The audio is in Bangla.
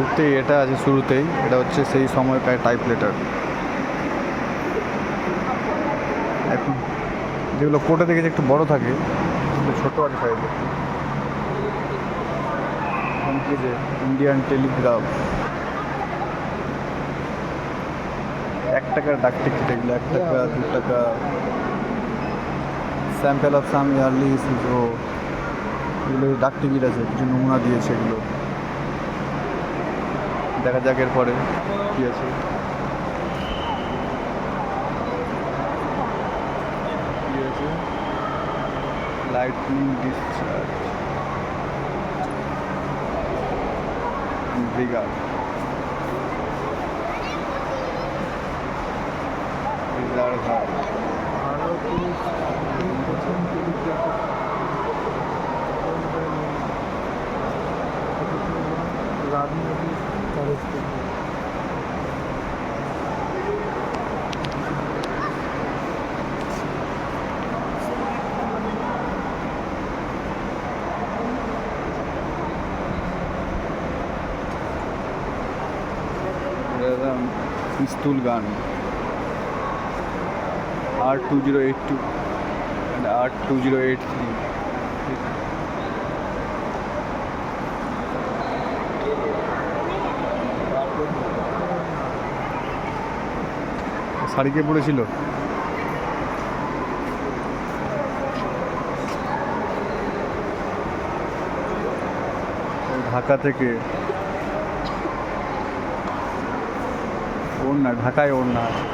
ঢুকতেই এটা আছে শুরুতেই, এটা হচ্ছে সেই সময়কার টাইপ লেটার। এখন যেগুলো কোর্টে দেখেছি একটু বড় থাকে, কিন্তু ছোটো আছে সাইজে। যে ইন্ডিয়ান টেলিগ্রাফ, 1 টাকার ডাক টিকিট এগুলো, 1 টাকা 2 টাকা। Sample of some yearly issues, ও এগুলো ডাক টিকিট আছে, কিছু নমুনা দিয়েছে এগুলো। দেখা যাক এরপরে কী আছে। কী আছে? লাইটনিং ডিসচার্জ ব্রিগার, reservoir. Pistol gun, R2082 and R2083। Sari কে পরেছিল? ঢাকা থেকে ওড়না, ঢাকায় ওড়না আছে।